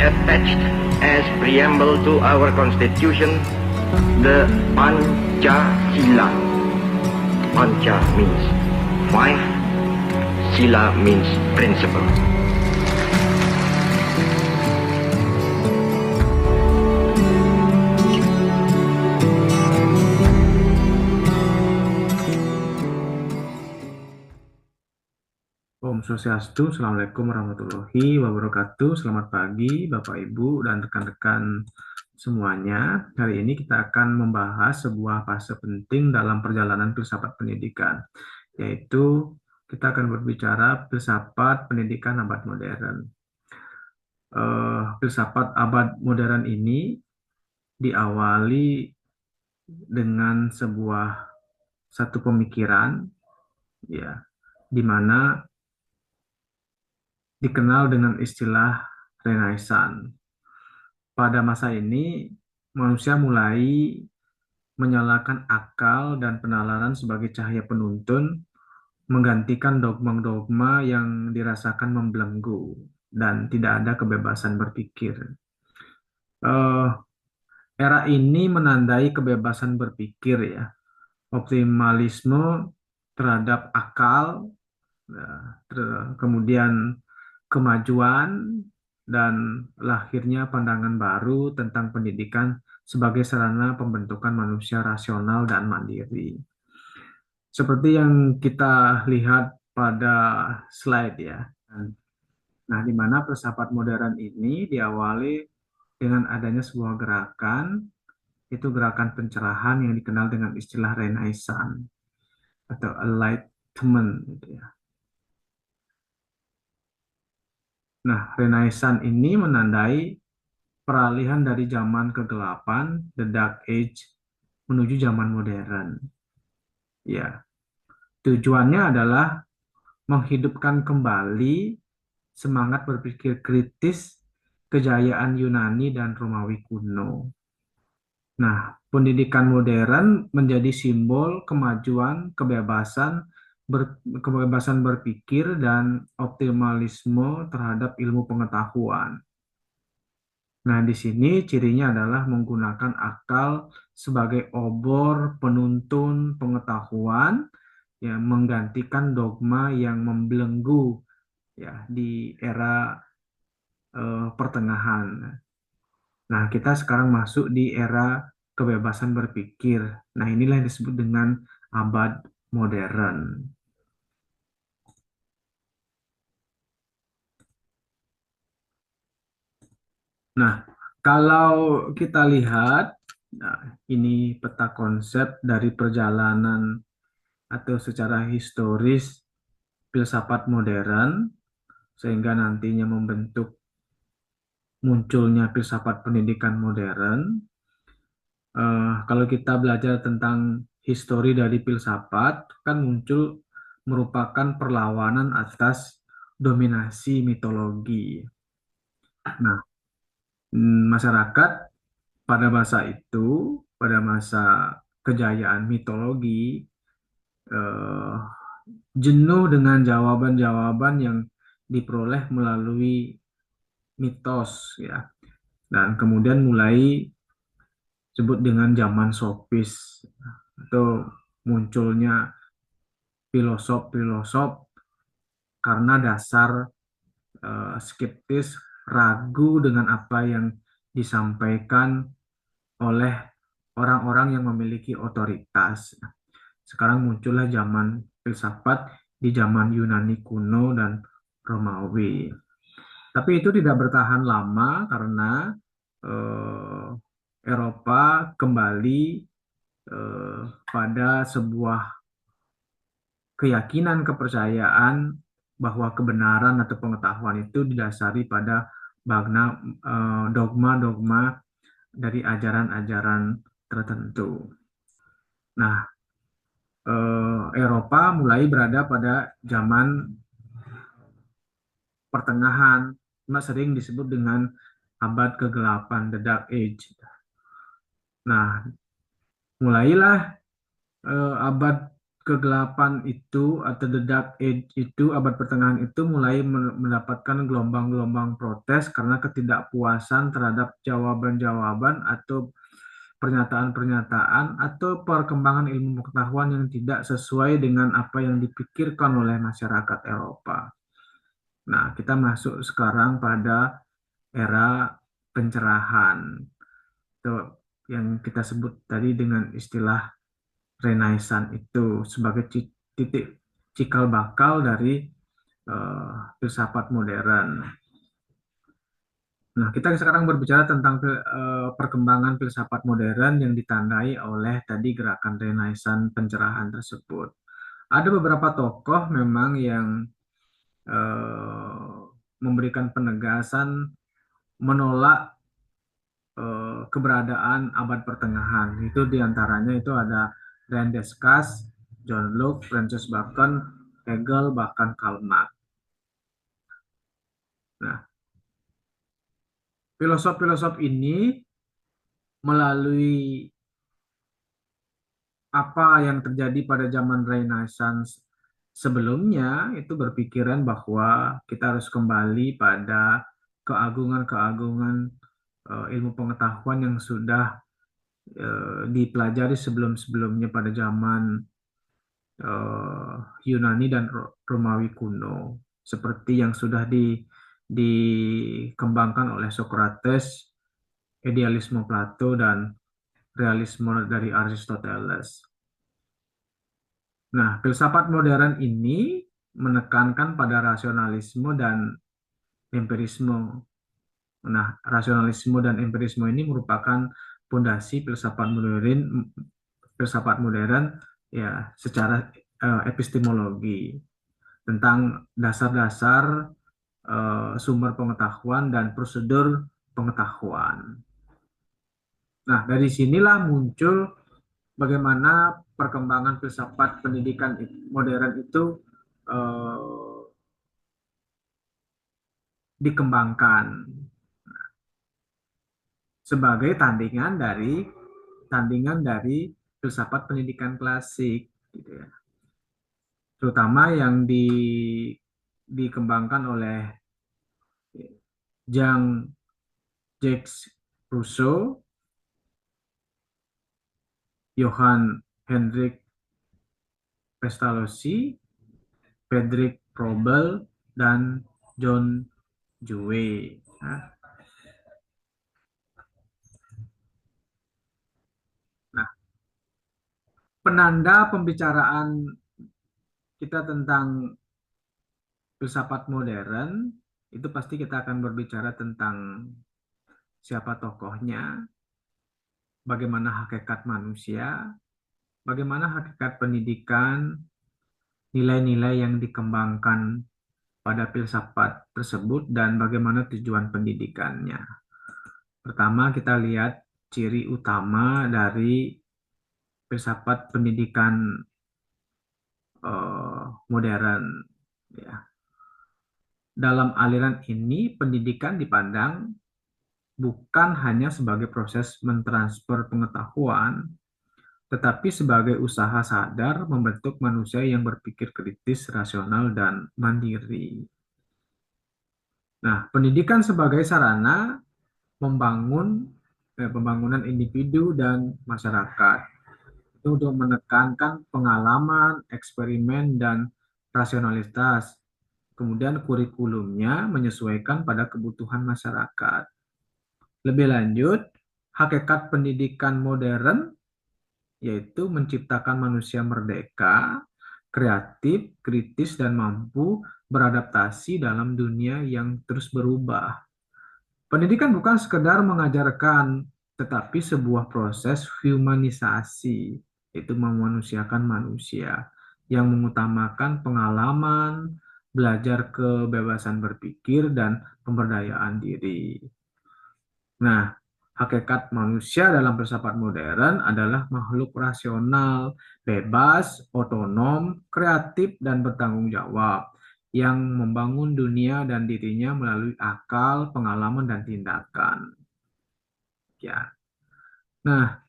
we attached as preamble to our constitution the Pancasila. Panca means five, Sila means principle. Om Swastiastu, Assalamualaikum warahmatullahi wabarakatuh. Selamat pagi Bapak Ibu dan rekan-rekan semuanya. Hari ini kita akan membahas sebuah fase penting dalam perjalanan filsafat pendidikan, yaitu kita akan berbicara filsafat pendidikan abad modern. Filsafat abad modern ini diawali dengan satu pemikiran, ya, di mana dikenal dengan istilah Renaissance. Pada masa ini, manusia mulai menyalakan akal dan penalaran sebagai cahaya penuntun, menggantikan dogma-dogma yang dirasakan membelenggu dan tidak ada kebebasan berpikir. Era ini menandai kebebasan berpikir, ya, optimalisme terhadap akal, kemudian kemajuan dan lahirnya pandangan baru tentang pendidikan sebagai sarana pembentukan manusia rasional dan mandiri. Seperti yang kita lihat pada slide, ya. Nah, di mana filsafat modern ini diawali dengan adanya sebuah gerakan, itu gerakan pencerahan yang dikenal dengan istilah Renaissance atau Enlightenment, gitu ya. Nah, Renaissance ini menandai peralihan dari zaman kegelapan, the Dark Age, menuju zaman modern. Ya, tujuannya adalah menghidupkan kembali semangat berpikir kritis kejayaan Yunani dan Romawi kuno. Nah, pendidikan modern menjadi simbol kemajuan, kebebasan berpikir dan optimalisme terhadap ilmu pengetahuan. Nah, di sini cirinya adalah menggunakan akal sebagai obor penuntun pengetahuan, ya, menggantikan dogma yang membelenggu, ya, di era pertengahan. Nah, kita sekarang masuk di era kebebasan berpikir. Nah, inilah yang disebut dengan abad modern. Nah, kalau kita lihat, nah, ini peta konsep dari perjalanan atau secara historis filsafat modern, sehingga nantinya membentuk munculnya filsafat pendidikan modern. Kalau kita belajar tentang histori dari filsafat, kan muncul merupakan perlawanan atas dominasi mitologi. Nah, masyarakat pada masa itu, pada masa kejayaan mitologi, jenuh dengan jawaban-jawaban yang diperoleh melalui mitos, ya, dan kemudian mulai disebut dengan zaman sofis atau munculnya filosof-filosof karena dasar skeptis, ragu dengan apa yang disampaikan oleh orang-orang yang memiliki otoritas. Sekarang muncullah zaman filsafat di zaman Yunani kuno dan Romawi. Tapi itu tidak bertahan lama karena Eropa kembali pada sebuah keyakinan, kepercayaan bahwa kebenaran atau pengetahuan itu didasari pada dogma-dogma dari ajaran-ajaran tertentu. Nah, Eropa mulai berada pada zaman pertengahan, sering disebut dengan abad kegelapan, the Dark Age. Nah, mulailah abad kegelapan itu atau the dark age itu, abad pertengahan itu mulai mendapatkan gelombang-gelombang protes karena ketidakpuasan terhadap jawaban-jawaban atau pernyataan-pernyataan atau perkembangan ilmu pengetahuan yang tidak sesuai dengan apa yang dipikirkan oleh masyarakat Eropa. Nah, kita masuk sekarang pada era pencerahan, atau yang kita sebut tadi dengan istilah Renaissance itu sebagai titik cikal bakal dari filsafat modern. Nah, kita sekarang berbicara tentang perkembangan filsafat modern yang ditandai oleh tadi gerakan Renaissance pencerahan tersebut. Ada beberapa tokoh memang yang eh, memberikan penegasan menolak keberadaan abad pertengahan. Itu diantaranya itu ada René Descartes, John Locke, Francis Bacon, Hegel, bahkan Karl Marx. Nah, filosof-filosof ini melalui apa yang terjadi pada zaman Renaissance sebelumnya itu berpikiran bahwa kita harus kembali pada keagungan-keagungan ilmu pengetahuan yang sudah dipelajari sebelum-sebelumnya pada zaman Yunani dan Romawi kuno, seperti yang sudah dikembangkan oleh Socrates, idealisme Plato, dan realisme dari Aristoteles. Nah, filsafat modern ini menekankan pada rasionalisme dan empirisme. Nah, rasionalisme dan empirisme ini merupakan pondasi filsafat modern ya secara epistemologi tentang dasar-dasar sumber pengetahuan dan prosedur pengetahuan. Nah, dari sinilah muncul bagaimana perkembangan filsafat pendidikan modern itu dikembangkan sebagai tandingan dari filsafat pendidikan klasik, gitu ya. Terutama yang dikembangkan oleh Jean-Jacques Rousseau, Johann Hendrik Pestalozzi, Friedrich Froebel, dan John Dewey. Nah, penanda pembicaraan kita tentang filsafat modern itu pasti kita akan berbicara tentang siapa tokohnya, bagaimana hakikat manusia, bagaimana hakikat pendidikan, nilai-nilai yang dikembangkan pada filsafat tersebut, dan bagaimana tujuan pendidikannya. Pertama, kita lihat ciri utama dari filsafat pendidikan modern. Ya. Dalam aliran ini, pendidikan dipandang bukan hanya sebagai proses mentransfer pengetahuan, tetapi sebagai usaha sadar membentuk manusia yang berpikir kritis, rasional, dan mandiri. Nah, pendidikan sebagai sarana pembangunan individu dan masyarakat itu untuk menekankan pengalaman, eksperimen, dan rasionalitas. Kemudian kurikulumnya menyesuaikan pada kebutuhan masyarakat. Lebih lanjut, hakikat pendidikan modern yaitu menciptakan manusia merdeka, kreatif, kritis, dan mampu beradaptasi dalam dunia yang terus berubah. Pendidikan bukan sekedar mengajarkan, tetapi sebuah proses humanisasi, yaitu memanusiakan manusia, yang mengutamakan pengalaman, belajar kebebasan berpikir, dan pemberdayaan diri. Nah, hakikat manusia dalam filsafat modern adalah makhluk rasional, bebas, otonom, kreatif, dan bertanggung jawab, yang membangun dunia dan dirinya melalui akal, pengalaman, dan tindakan. Ya. Nah,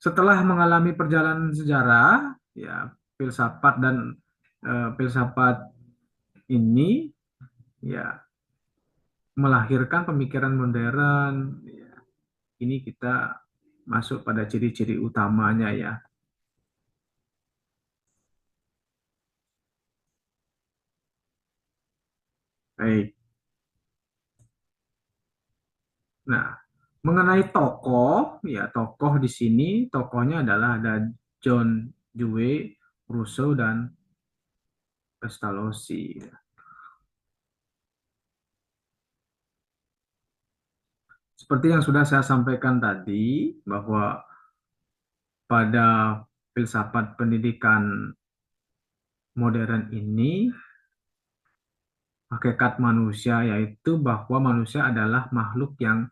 setelah mengalami perjalanan sejarah, Ya, filsafat dan filsafat ini ya melahirkan pemikiran modern. Ya, ini kita masuk pada ciri-ciri utamanya ya. Baik. Nah, mengenai tokoh, ya tokoh di sini tokohnya adalah ada John Dewey, Rousseau dan Pestalozzi. Seperti yang sudah saya sampaikan tadi, bahwa pada filsafat pendidikan modern ini, hakikat manusia yaitu bahwa manusia adalah makhluk yang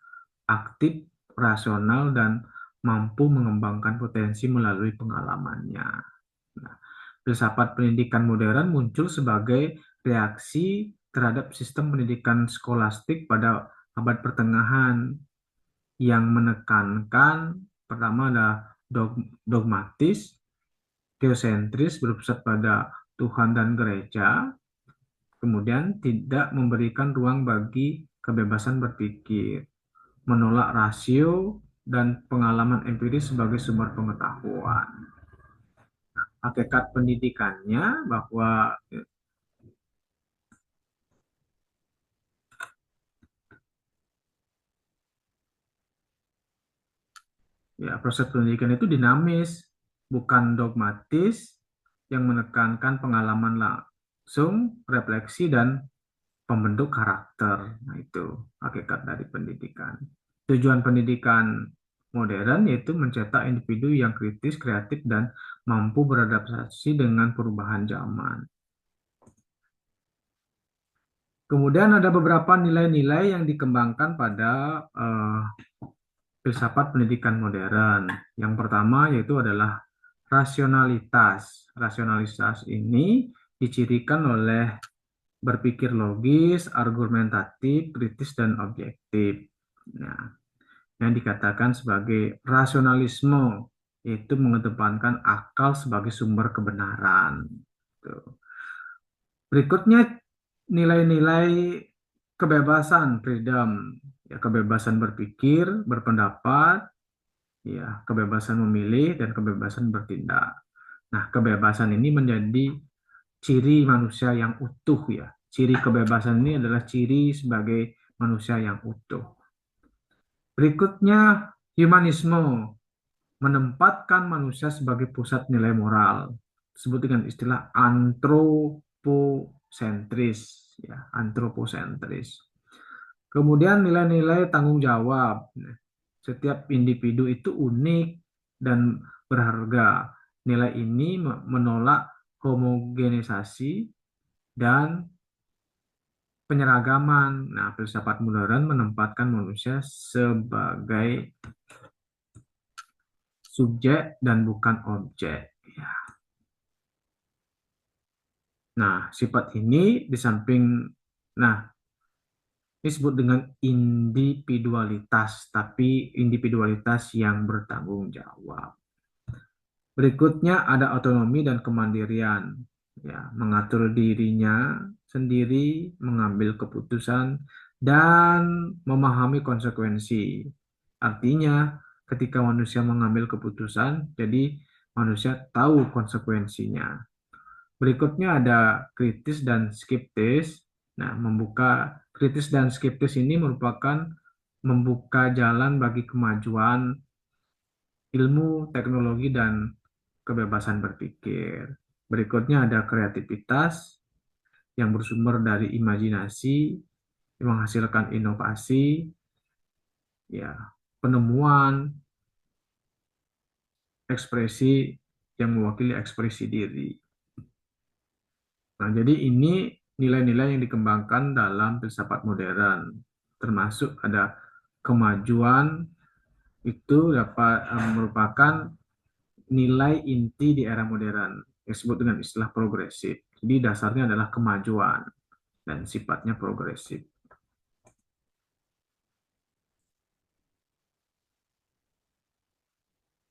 aktif, rasional, dan mampu mengembangkan potensi melalui pengalamannya. Nah, filsafat pendidikan modern muncul sebagai reaksi terhadap sistem pendidikan skolastik pada abad pertengahan yang menekankan pertama ada dogmatis, teosentris berpusat pada Tuhan dan gereja, kemudian tidak memberikan ruang bagi kebebasan berpikir, menolak rasio dan pengalaman empiris sebagai sumber pengetahuan. Hakikat pendidikannya bahwa ya proses pendidikan itu dinamis, bukan dogmatis yang menekankan pengalaman langsung, refleksi dan pembentuk karakter. Nah, itu hakikat dari pendidikan. Tujuan pendidikan modern yaitu mencetak individu yang kritis, kreatif, dan mampu beradaptasi dengan perubahan zaman. Kemudian ada beberapa nilai-nilai yang dikembangkan pada filsafat pendidikan modern. Yang pertama yaitu adalah rasionalitas. Rasionalitas ini dicirikan oleh berpikir logis, argumentatif, kritis, dan objektif. Nah, yang dikatakan sebagai rasionalisme yaitu mengedepankan akal sebagai sumber kebenaran. Tuh. Berikutnya nilai-nilai kebebasan, freedom, ya kebebasan berpikir, berpendapat, ya kebebasan memilih dan kebebasan bertindak. Nah, kebebasan ini menjadi ciri manusia yang utuh ya. Ciri kebebasan ini adalah ciri sebagai manusia yang utuh. Berikutnya humanisme, menempatkan manusia sebagai pusat nilai moral. Disebut dengan istilah antroposentris ya, antroposentris. Kemudian nilai-nilai tanggung jawab. Setiap individu itu unik dan berharga. Nilai ini menolak homogenisasi dan penyeragaman. Nah, filsafat modern menempatkan manusia sebagai subjek dan bukan objek. Ya. Nah, sifat ini di samping, nah, disebut dengan individualitas, tapi individualitas yang bertanggung jawab. Berikutnya ada otonomi dan kemandirian, ya, mengatur dirinya sendiri, mengambil keputusan, dan memahami konsekuensi. Artinya, ketika manusia mengambil keputusan, jadi manusia tahu konsekuensinya. Berikutnya ada kritis dan skeptis. Nah, membuka kritis dan skeptis ini merupakan membuka jalan bagi kemajuan ilmu, teknologi, dan kebebasan berpikir. Berikutnya ada kreativitas yang bersumber dari imajinasi, yang menghasilkan inovasi, ya, penemuan, ekspresi yang mewakili ekspresi diri. Nah, jadi ini nilai-nilai yang dikembangkan dalam filsafat modern, termasuk ada kemajuan itu dapat merupakan nilai inti di era modern, yang disebut dengan istilah progresif. Jadi dasarnya adalah kemajuan dan sifatnya progresif.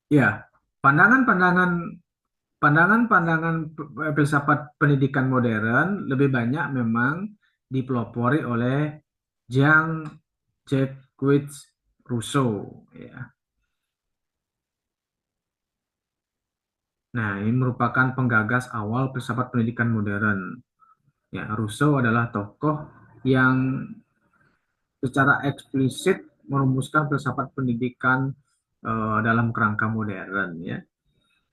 Ya, pandangan-pandangan Pandangan-pandangan filsafat pendidikan modern lebih banyak memang dipelopori oleh Jean-Jacques Rousseau, ya. Nah, ini merupakan penggagas awal filsafat pendidikan modern. Ya, Rousseau adalah tokoh yang secara eksplisit merumuskan filsafat pendidikan dalam kerangka modern, ya.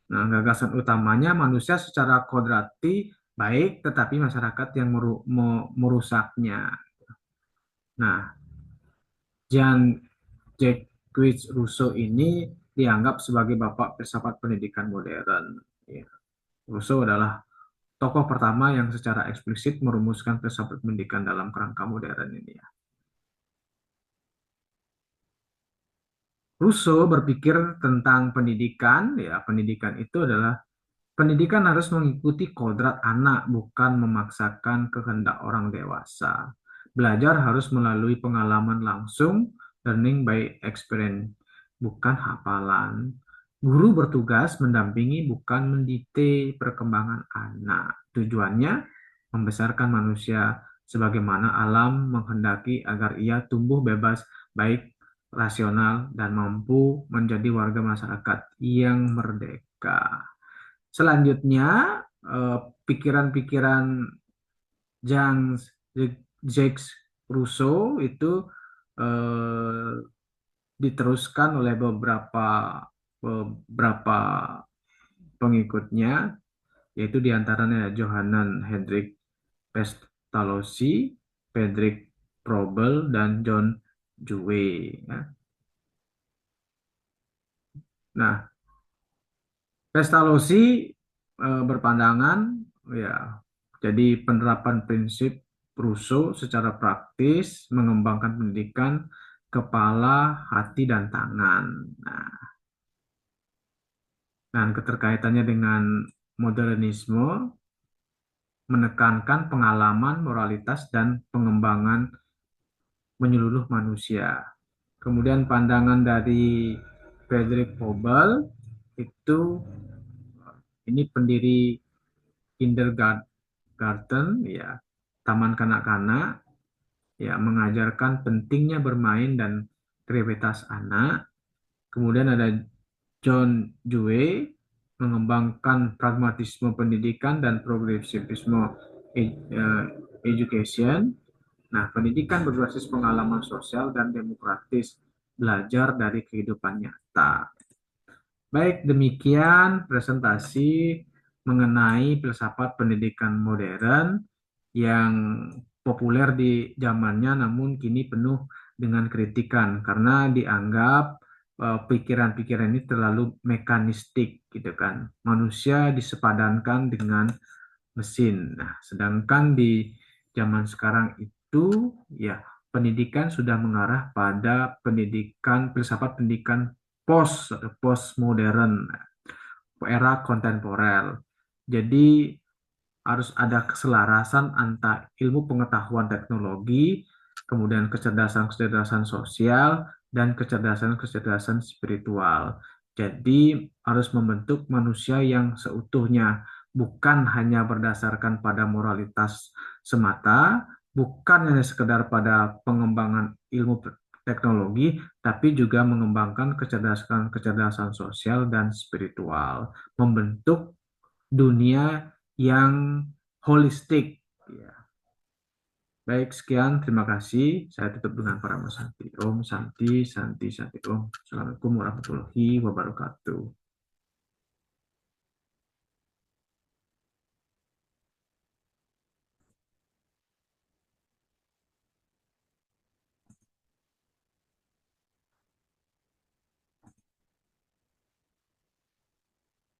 Nah, gagasan utamanya manusia secara kodrati baik, tetapi masyarakat yang merusaknya. Nah, Jean-Jacques Rousseau ini dianggap sebagai bapak filsafat pendidikan modern. Ya. Rousseau adalah tokoh pertama yang secara eksplisit merumuskan filsafat pendidikan dalam kerangka modern ini, ya. Rousseau berpikir tentang pendidikan, ya, pendidikan itu adalah pendidikan harus mengikuti kodrat anak, bukan memaksakan kehendak orang dewasa. Belajar harus melalui pengalaman langsung, learning by experience, bukan hafalan. Guru bertugas mendampingi, bukan mendikte perkembangan anak. Tujuannya membesarkan manusia sebagaimana alam menghendaki agar ia tumbuh bebas, baik, rasional, dan mampu menjadi warga masyarakat yang merdeka. Selanjutnya, pikiran-pikiran Jean Jacques Rousseau itu eh, diteruskan oleh beberapa pengikutnya, yaitu diantaranya Johannes Hendrik Pestalozzi, Friedrich Froebel, dan John Dewey, ya. Nah, Pestalozzi berpandangan, ya, jadi penerapan prinsip Rousseau secara praktis mengembangkan pendidikan kepala, hati, dan tangan. Nah, dan keterkaitannya dengan modernisme menekankan pengalaman, moralitas, dan pengembangan menyeluruh manusia. Kemudian pandangan dari Friedrich Froebel itu, ini pendiri kindergarten, ya, taman kanak-kanak, ya, mengajarkan pentingnya bermain dan kreativitas anak. Kemudian ada John Dewey mengembangkan pragmatisme pendidikan dan progresivisme education. Nah, pendidikan berbasis pengalaman sosial dan demokratis, belajar dari kehidupan nyata. Baik, demikian presentasi mengenai filsafat pendidikan modern yang populer di zamannya, namun kini penuh dengan kritikan karena dianggap pikiran-pikiran ini terlalu mekanistik, gitu kan. Manusia disepadankan dengan mesin. Nah, sedangkan di zaman sekarang itu, ya, pendidikan sudah mengarah pada pendidikan filsafat pendidikan post modern, era kontemporer. Jadi harus ada keselarasan antara ilmu pengetahuan teknologi, kemudian kecerdasan-kecerdasan sosial, dan kecerdasan-kecerdasan spiritual. Jadi harus membentuk manusia yang seutuhnya, bukan hanya berdasarkan pada moralitas semata, bukan hanya sekedar pada pengembangan ilmu teknologi, tapi juga mengembangkan kecerdasan-kecerdasan sosial dan spiritual, membentuk dunia yang holistik. Ya. Baik, sekian. Terima kasih. Saya tutup dengan para Santi. Om Santi, Santi, Santi. Om. Assalamualaikum warahmatullahi wabarakatuh.